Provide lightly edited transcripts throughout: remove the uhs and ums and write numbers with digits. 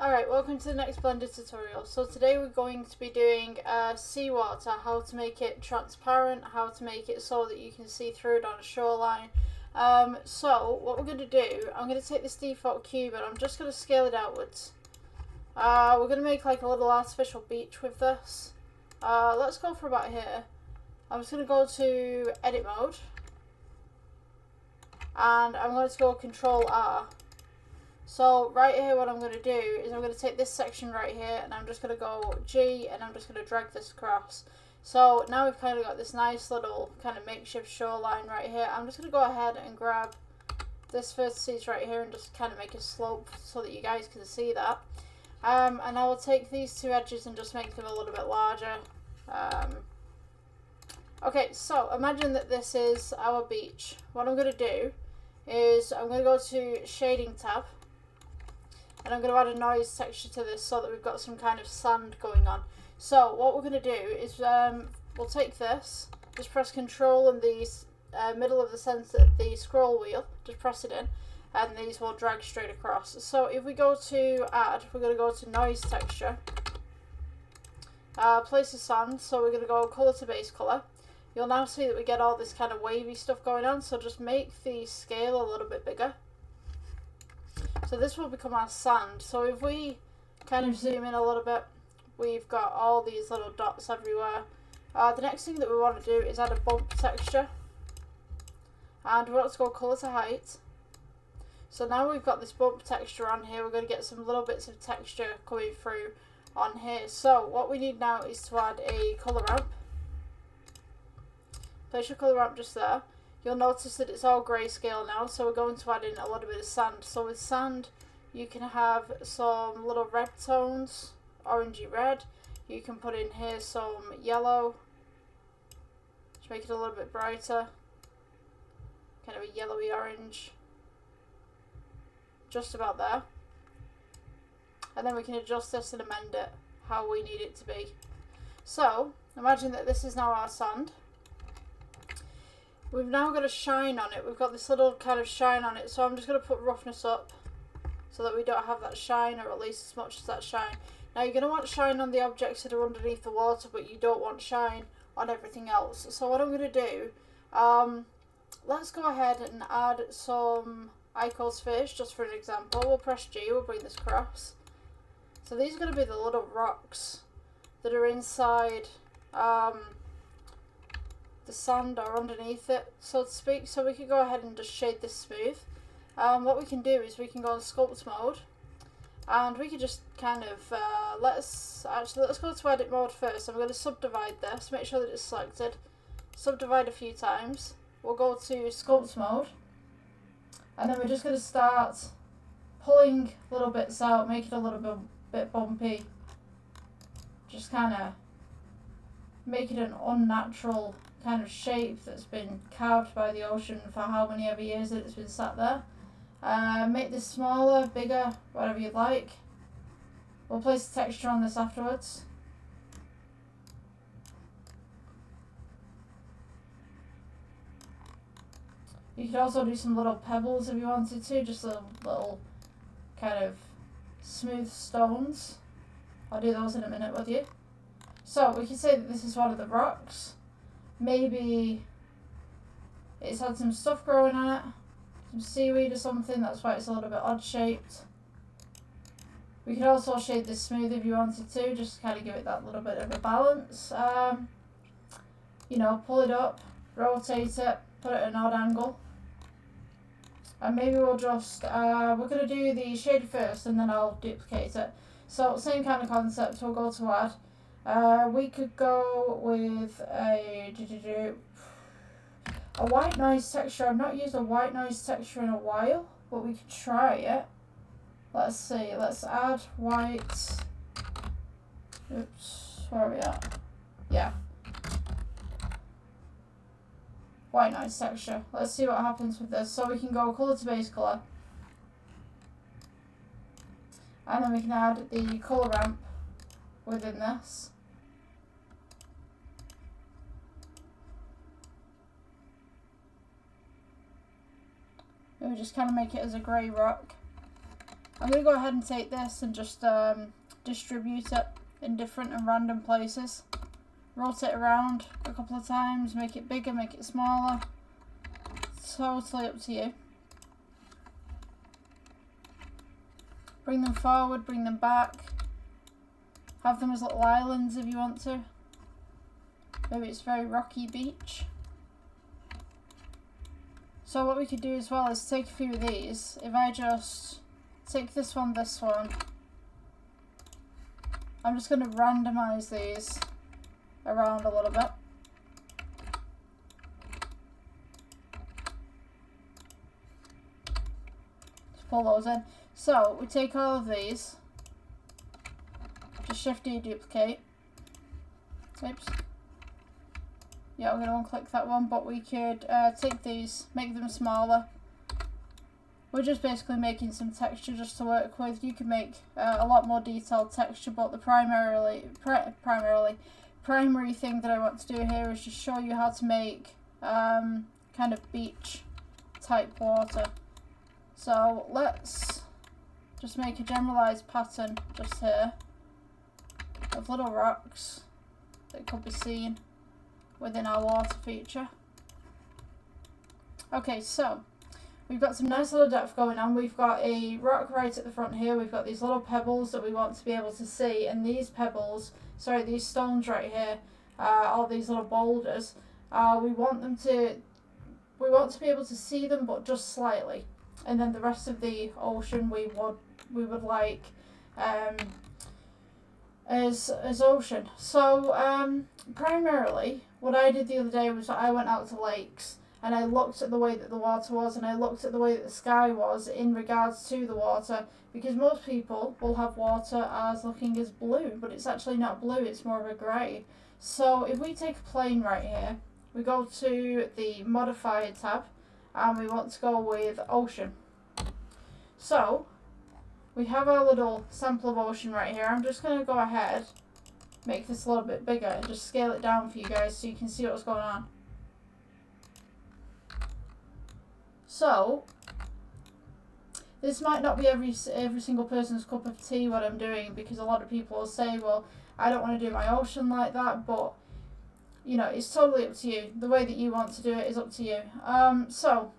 Alright, welcome to the next Blender tutorial. So today we're going to be doing seawater, how to make it transparent, how to make it so that you can see through it on a shoreline. So what we're going to do, I'm going to take this default cube and I'm just going to scale it outwards. We're going to make like a little artificial beach with this. Let's go for about here. I'm just going to go to edit mode and I'm going to go Control R. So right here what I'm going to do is I'm going to take this section right here and I'm just going to go G and I'm just going to drag this across. So now we've kind of got this nice little kind of makeshift shoreline right here. I'm just going to go ahead and grab this vertices right here and just kind of make a slope so that you guys can see that. And I will take these two edges and just make them a little bit larger. Okay, so imagine that this is our beach. What I'm going to do is I'm going to go to Shading tab. And I'm going to add a noise texture to this so that we've got some kind of sand going on. So what we're going to do is we'll take this, just press Control in the middle of the scroll wheel, just press it in, and these will drag straight across. So if we go to Add, we're going to go to Noise Texture, Place a Sand, so we're going to go Color to Base Color. You'll now see that we get all this kind of wavy stuff going on, so just make the scale a little bit bigger. So this will become our sand. So if we kind of zoom in a little bit, we've got all these little dots everywhere. The next thing that we want to do is add a bump texture. And we want to go colour to height. So now we've got this bump texture on here. We're going to get some little bits of texture coming through on here. So what we need now is to add a colour ramp. Place your colour ramp just there. You'll notice that it's all grayscale now, so we're going to add in a little bit of sand. So with sand, you can have some little red tones, orangey red. You can put in here some yellow, to make it a little bit brighter, kind of a yellowy orange, just about there. And then we can adjust this and amend it how we need it to be. So imagine that this is now our sand. We've now got a shine on it. We've got this little kind of shine on it. So I'm just going to put roughness up so that we don't have that shine, or at least as much as that shine. Now you're going to want shine on the objects that are underneath the water, but you don't want shine on everything else. So what I'm going to do, let's go ahead and add some icospheres just for an example. We'll press G, we'll bring this across. So these are going to be the little rocks that are inside the sand or underneath it, so to speak. So we could go ahead and just shade this smooth. What we can do is we can go on sculpt mode and we could just kind of let's go to edit mode first. I'm going to subdivide this, make sure that it's selected, subdivide a few times. We'll go to sculpt mode and then we're just going to start pulling little bits out, make it a little bit bumpy, just kind of make it an unnatural kind of shape that's been carved by the ocean for how many ever years that it's been sat there. Make this smaller, bigger, whatever you'd like. We'll place the texture on this afterwards. You could also do some little pebbles if you wanted to, just little kind of smooth stones. I'll do those in a minute with you. So we can say that this is one of the rocks. Maybe it's had some stuff growing on it, some seaweed or something, that's why it's a little bit odd shaped. We could also shade this smooth if you wanted to, just to kind of give it that little bit of a balance. You know, pull it up, rotate it, put it at an odd angle. And maybe we'll just, we're going to do the shade first and then I'll duplicate it. So same kind of concept, we'll go to add. We could go with a white noise texture. I've not used a white noise texture in a while, but we could try it. Let's see, let's add white. Oops, where are we at? Yeah. White noise texture. Let's see what happens with this. So we can go color to base color. And then we can add the color ramp within this. And we just kind of make it as a grey rock. I'm going to go ahead and take this and just distribute it in different and random places. Rotate around a couple of times, make it bigger, make it smaller. Totally up to you. Bring them forward, bring them back. Have them as little islands if you want to. Maybe it's a very rocky beach. So what we could do as well is take a few of these. If I just take this one, I'm just going to randomize these around a little bit. Just pull those in. So we take all of these, just shift D, duplicate. Oops. Yeah, I'm going to unclick that one, but we could take these, make them smaller. We're just basically making some texture just to work with. You can make a lot more detailed texture, but the primary thing that I want to do here is just show you how to make kind of beach type water. So let's just make a generalized pattern just here of little rocks that could be seen within our water feature. Okay, so we've got some nice little depth going on. We've got a rock right at the front here. We've got these little pebbles that we want to be able to see, and these pebbles, sorry, these stones right here, all these little boulders, we want to be able to see them, but just slightly. And then the rest of the ocean we would like as ocean. So primarily what I did the other day was I went out to lakes and I looked at the way that the water was, and I looked at the way that the sky was in regards to the water, because most people will have water as looking as blue, but it's actually not blue, it's more of a grey. So if we take a plane right here, we go to the modifier tab and we want to go with ocean. So we have our little sample of ocean right here. I'm just going to go ahead, make this a little bit bigger and just scale it down for you guys so you can see what's going on. So this might not be every single person's cup of tea what I'm doing, because a lot of people will say, well, I don't want to do my ocean like that, but you know, it's totally up to you. The way that you want to do it is up to you. So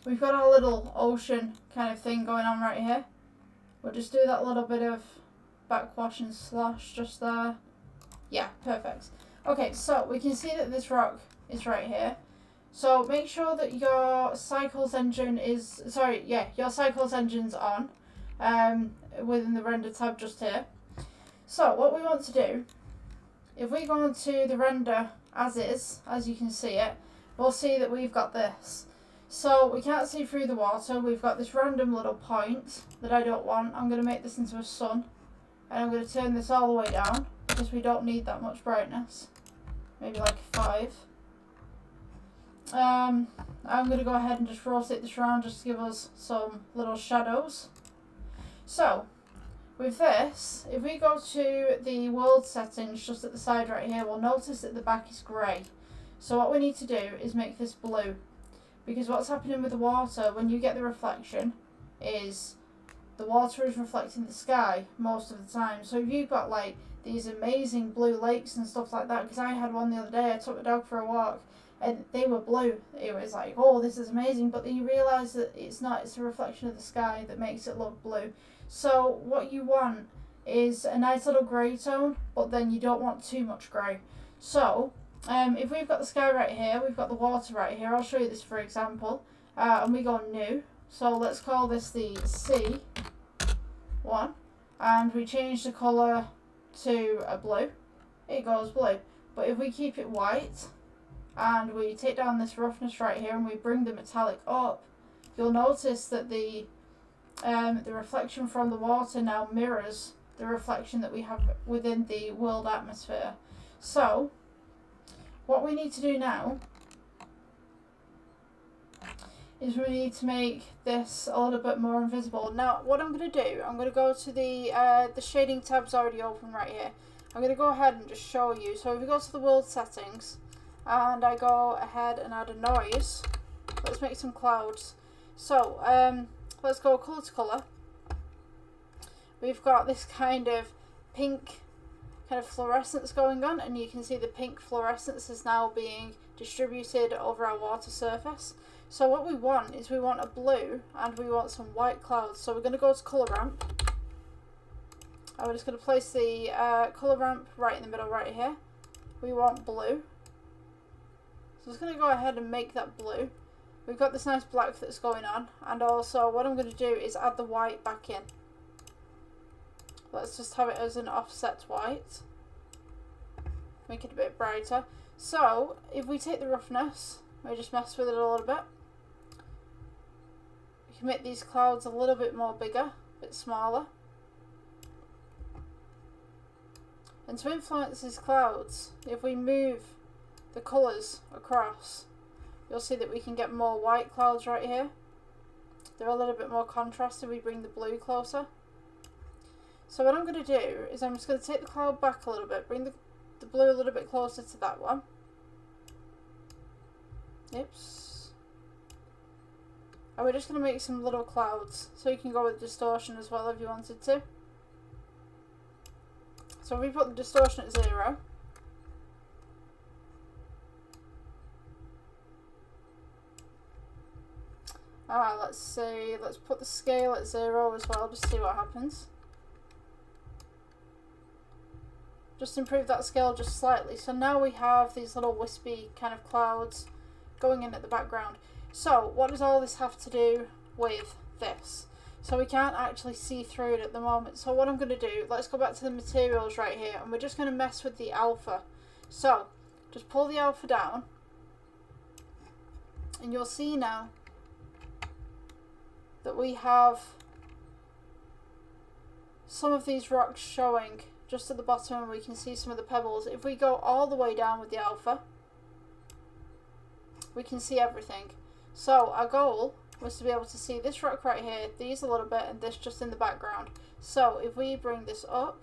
we've got our little ocean kind of thing going on right here. We'll just do that little bit of backwash and slash just there. Yeah, perfect. Okay, so we can see that this rock is right here. So make sure that your cycles engine is, your cycles engine's on within the render tab just here. So what we want to do, if we go into the render as is, as you can see it, we'll see that we've got this. So we can't see through the water. We've got this random little point that I don't want. I'm going to make this into a sun, and I'm going to turn this all the way down because we don't need that much brightness. Maybe like 5. I'm going to go ahead and just rotate this around just to give us some little shadows. So with this, if we go to the world settings just at the side right here, we'll notice that the back is grey. So what we need to do is make this blue, because what's happening with the water when you get the reflection is the water is reflecting the sky most of the time. So if you've got like these amazing blue lakes and stuff like that, because I had one the other day, I took the dog for a walk and they were blue. It was like, oh, this is amazing, but then you realise that it's not, it's a reflection of the sky that makes it look blue. So what you want is a nice little grey tone, but then you don't want too much grey. So if we've got the sky right here, we've got the water right here, I'll show you this for example, and we go new, so let's call this the C one, and we change the colour to a blue, it goes blue. But if we keep it white and we take down this roughness right here and we bring the metallic up, you'll notice that the reflection from the water now mirrors the reflection that we have within the world atmosphere. So what we need to do now is we need to make this a little bit more invisible. Now what I'm going to do, I'm going to go to the shading tab's already open right here. I'm going to go ahead and just show you. So if we go to the world settings and I go ahead and add a noise, let's make some clouds. So let's go colour to colour, we've got this kind of pink kind of fluorescence going on, and you can see the pink fluorescence is now being distributed over our water surface. So what we want is we want a blue and we want some white clouds. So we're going to go to colour ramp. And we're just going to place the colour ramp right in the middle right here. We want blue. So I'm just going to go ahead and make that blue. We've got this nice black that's going on, and also what I'm going to do is add the white back in. Let's just have it as an offset white. Make it a bit brighter. So if we take the roughness, we just mess with it a little bit. We can make these clouds a little bit more bigger, a bit smaller. And to influence these clouds, if we move the colours across, you'll see that we can get more white clouds right here. They're a little bit more contrasted. We bring the blue closer. So what I'm going to do is I'm just going to take the cloud back a little bit, bring the blue a little bit closer to that one. Oops. And we're just going to make some little clouds, so you can go with distortion as well if you wanted to. So if we put the distortion at 0, let's see, let's put the scale at 0 as well, just see what happens. Just improve that scale just slightly. So now we have these little wispy kind of clouds going in at the background. So what does all this have to do with this? So we can't actually see through it at the moment. So what I'm going to do, let's go back to the materials right here, and we're just going to mess with the alpha. So just pull the alpha down, and you'll see now that we have some of these rocks showing just at the bottom, and we can see some of the pebbles. If we go all the way down with the alpha, we can see everything. So our goal was to be able to see this rock right here, these a little bit, and this just in the background. So if we bring this up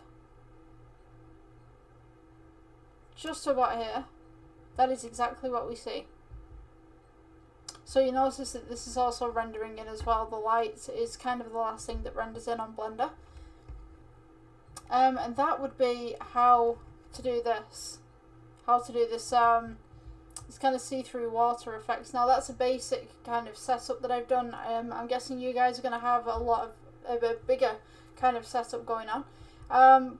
just about here, that is exactly what we see. So you notice that this is also rendering in as well. The light is kind of the last thing that renders in on Blender. And that would be how to do this. How to do this this kind of see-through water effects. Now that's a basic kind of setup that I've done. I'm guessing you guys are going to have a bigger kind of setup going on.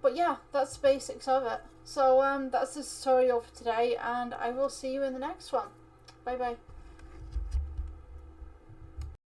But yeah, that's the basics of it. So that's the tutorial for today, and I will see you in the next one. Bye bye.